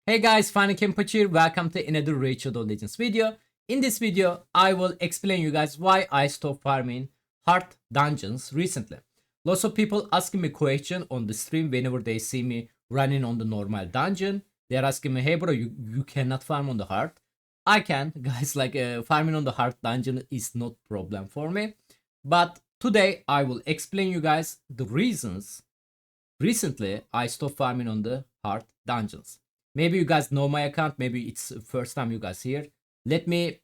Hey guys, finalKenpachi, welcome to another Rachel Legends video. In this video, I will explain you guys why I stopped farming hard dungeons recently. Lots of people asking me question on the stream whenever they see me running on the normal dungeon. They're asking me, hey bro, you cannot farm on the hard. I can, guys, like farming on the hard dungeon is not problem for me. But today I will explain you guys the reasons recently I stopped farming on the hard dungeons. Maybe you guys know my account, maybe it's the first time you guys here. Let me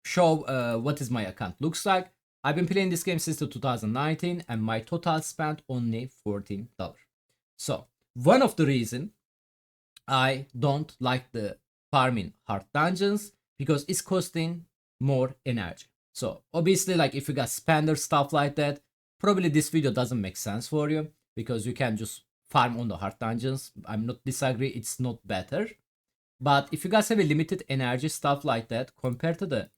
show what is my account looks like. I've been playing this game since 2019 and my total spent only $14. So one of the reason I don't like the farming hard dungeons because it's costing more energy. So obviously, like if you got spender stuff like that, probably this video doesn't make sense for you because you can just farm on the hard dungeons. I'm not disagree, it's not better. But if you guys have a limited energy stuff like that, compared to the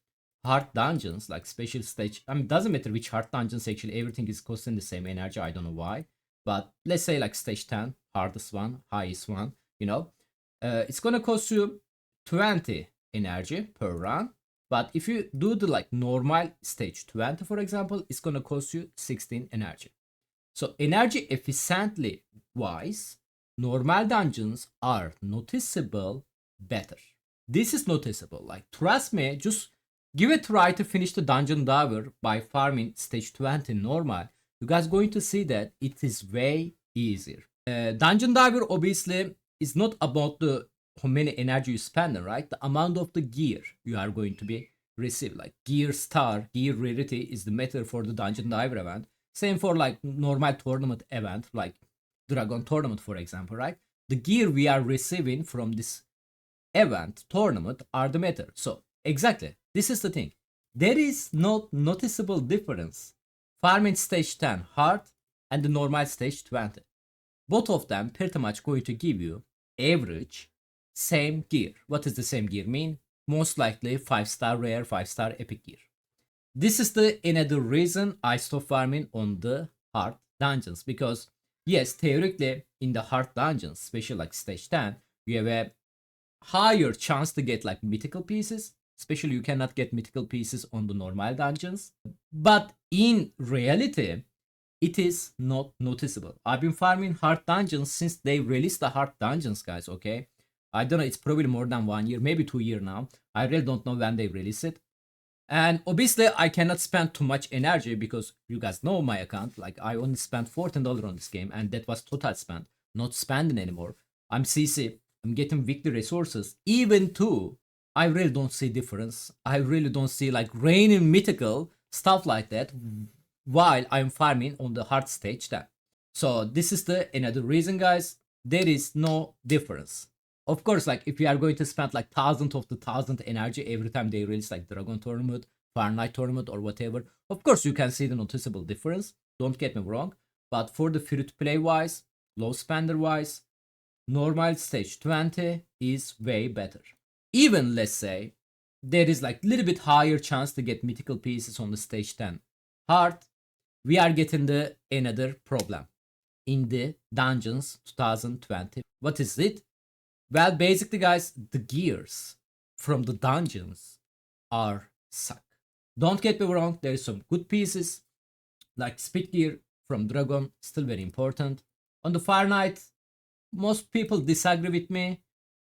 hard dungeons, like special stage, I mean, doesn't matter which hard dungeons, actually everything is costing the same energy. I don't know why. But let's say like stage 10, hardest one, highest one, you know, it's gonna cost you 20 energy per run. But if you do the like normal stage 20, for example, it's gonna cost you 16 energy. So energy efficiently wise, normal dungeons are noticeable better. This is noticeable. Like trust me, just give it a try to finish the dungeon diver by farming stage 20 normal. You guys going to see that it is way easier. Dungeon diver obviously is not about the how many energy you spend, right? The amount of the gear you are going to be receive. Like gear star, gear rarity is the matter for the dungeon diver event. Same for like normal tournament event, like Dragon tournament, for example, right? The gear we are receiving from this event tournament are the matter. So exactly, this is the thing. There is no noticeable difference farming stage 10 hard and the normal stage 20. Both of them pretty much going to give you average same gear. What does the same gear mean? Most likely 5-star rare, 5-star epic gear. This is the another reason I stop farming on the hard dungeons, because yes, theoretically in the hard dungeons, especially like stage 10, you have a higher chance to get like mythical pieces. Especially you cannot get mythical pieces on the normal dungeons. But in reality, it is not noticeable. I've been farming hard dungeons since they released the hard dungeons, guys, okay? I don't know, it's probably more than 1 year, maybe 2 years now. I really don't know when they release it. And obviously, I cannot spend too much energy because you guys know my account. Like, I only spent $14 on this game, and that was total spend, not spending anymore. I'm CC, I'm getting victory resources. Even too, I really don't see difference. I really don't see like raining mythical stuff like that while I'm farming on the hard stage 10. So this is the another reason, guys. There is no difference. Of course, like if you are going to spend like thousands of the thousand energy every time they release like Dragon tournament, Far Night tournament, or whatever, of course you can see the noticeable difference. Don't get me wrong. But for the free to play wise, low spender wise, normal stage 20 is way better. Even let's say there is like little bit higher chance to get mythical pieces on the stage 10 hard, we are getting the another problem in the dungeons 2020. What is it? Well, basically, guys, the gears from the dungeons are suck. Don't get me wrong, there is some good pieces, like speed gear from Dragon, still very important. On the Fire Knight, most people disagree with me.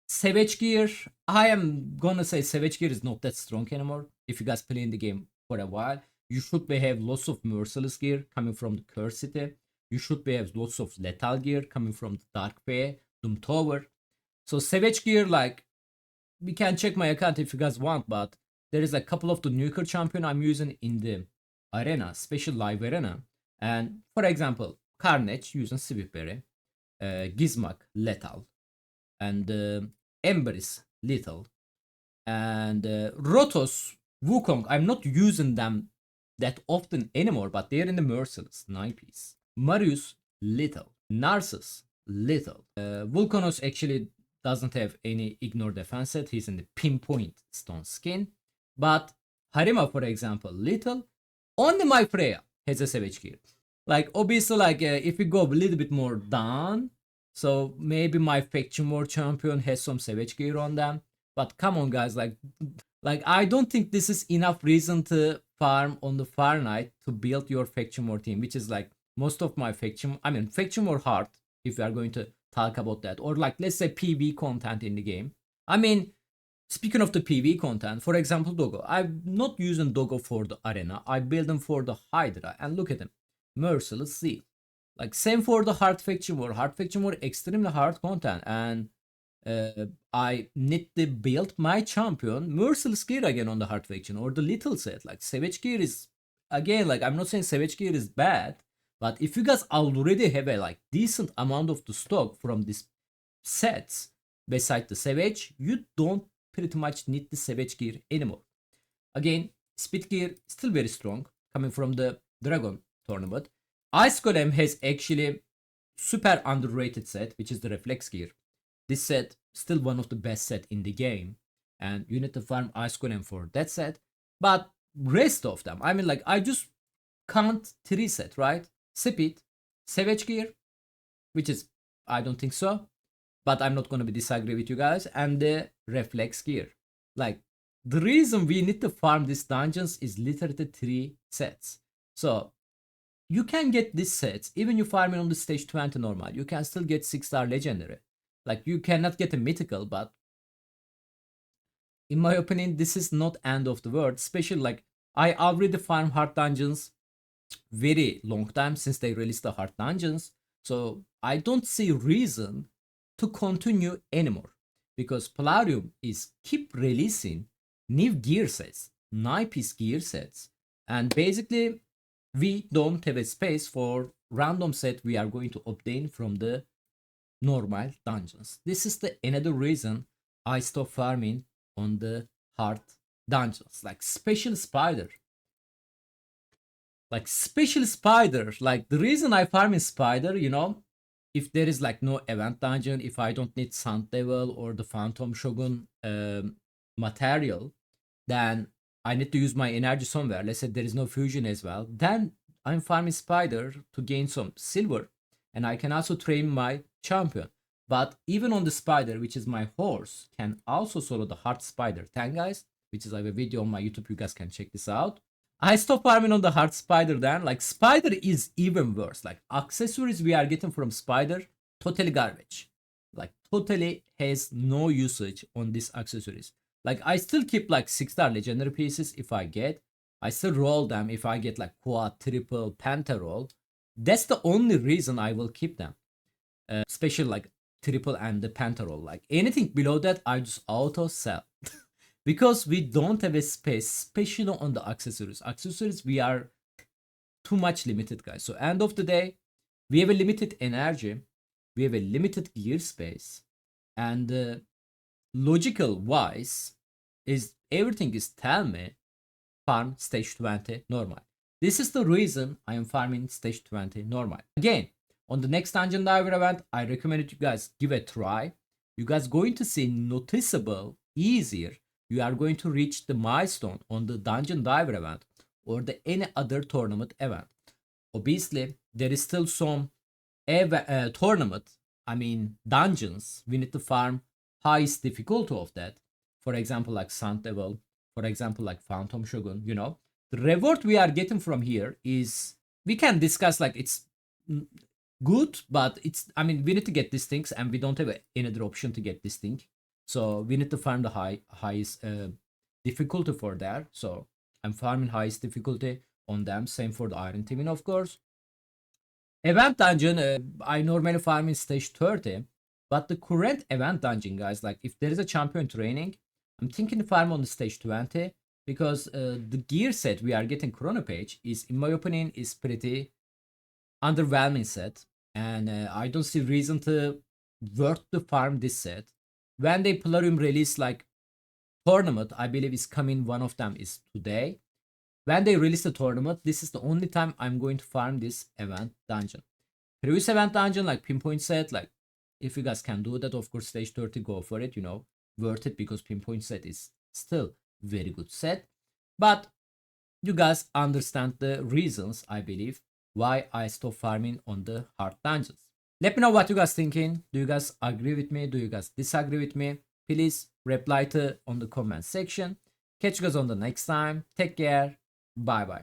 Savage gear, I am gonna say Savage gear is not that strong anymore. If you guys play in the game for a while, you should have lots of merciless gear coming from the Curse City. You should have lots of lethal gear coming from the Dark Bay, Doom Tower. So Savage gear, like, we can check my account if you guys want, but there is a couple of the nuker champion I'm using in the arena, special live arena. And for example, Carnage using Sweetberry, Gizmak lethal, and Embers lethal, and Rotos, Wukong. I'm not using them that often anymore, but they're in the merciless 9-piece. Marius lethal, Narcissus lethal, Vulcanos actually doesn't have any ignore defense set. He's in the pinpoint stone skin. But Harima, for example, little. Only my Freya has a savage gear. Like obviously, like if we go a little bit more down, So maybe my faction war champion has some savage gear on them. But come on guys, like I don't think this is enough reason to farm on the Far Night to build your faction war team, which is like most of my faction. I mean faction war hard if we are going to talk about that, or like let's say PV content in the game. I mean, speaking of the PV content, for example, Doggo. I'm not using Doggo for the arena. I build him for the Hydra, and look at him, merciless seal. Like same for the hard faction war. Hard faction war extremely hard content, and I need to build my champion merciless gear again on the hard faction or the little set. Like savage gear is again, like I'm not saying savage gear is bad, but if you guys already have a like decent amount of the stock from these sets beside the savage, you don't pretty much need the savage gear anymore. Again, speed gear still very strong coming from the dragon tournament. Ice Golem has actually super underrated set, which is the reflex gear. This set still one of the best set in the game, and you need to farm Ice Golem for that set. But rest of them, I mean, like I just count three set, right? Speed, savage gear, which is I don't think so, but I'm not gonna be disagree with you guys, and the reflex gear. Like the reason we need to farm these dungeons is literally three sets. So you can get these sets even you farming on the stage 20 normal. You can still get 6-star legendary. Like you cannot get a mythical, but in my opinion, this is not end of the world. Especially like I already farm hard dungeons very long time since they released the hard dungeons. So I don't see reason to continue anymore because Plarium is keep releasing new gear sets, 9-piece gear sets, and basically we don't have a space for random set we are going to obtain from the normal dungeons. This is the another reason I stop farming on the hard dungeons. Like special spider. Like the reason I farm in spider, you know, if there is like no event dungeon, if I don't need Sun Devil or the Phantom Shogun material, then I need to use my energy somewhere. Let's say there is no fusion as well. Then I'm farming spider to gain some silver, and I can also train my champion. But even on the spider, which is my horse, can also solo the hard spider 10 guys, which is I have a video on my YouTube. You guys can check this out. I stop farming on the hard spider then. Like spider is even worse. Like accessories we are getting from spider, totally garbage. Like totally has no usage on these accessories. Like I still keep like 6-star legendary pieces if I get. I still roll them if I get like quad, triple, penta roll. That's the only reason I will keep them. Especially like triple and the penta roll. Like anything below that, I just auto sell. Because we don't have a space, especially on the accessories. Accessories, we are too much limited, guys. So end of the day, we have a limited energy. We have a limited gear space. And logical wise is everything is tell me farm stage 20 normal. This is the reason I am farming stage 20 normal. Again, on the next dungeon diver event, I recommend you guys give a try. You guys going to see noticeable easier. You are going to reach the milestone on the dungeon diver event or the any other tournament event. Obviously, there is still some tournament, I mean dungeons. We need to farm highest difficulty of that. For example, like Sun Devil, for example, like Phantom Shogun, you know. The reward we are getting from here is, we can discuss like it's good, but it's, I mean, we need to get these things and we don't have any other option to get this thing. So we need to farm the highest difficulty for that. So I'm farming highest difficulty on them. Same for the Iron Teaming, of course. Event dungeon, I normally farm in stage 30. But the current event dungeon, guys, like if there is a champion training, I'm thinking to farm on the stage 20. Because the gear set we are getting Chrono Page is, in my opinion, is pretty underwhelming set. And I don't see reason to worth to farm this set. When they Plarium release like tournament, I believe is coming, one of them is today. When they release the tournament, this is the only time I'm going to farm this event dungeon. Previous event dungeon like pinpoint set, like if you guys can do that, of course stage 30 go for it, you know, worth it, because pinpoint set is still very good set. But you guys understand the reasons, I believe, why I stop farming on the hard dungeons. Let me know what you guys thinking. Do you guys agree with me? Do you guys disagree with me? Please reply to on the comment section. Catch you guys on the next time. Take care. Bye bye.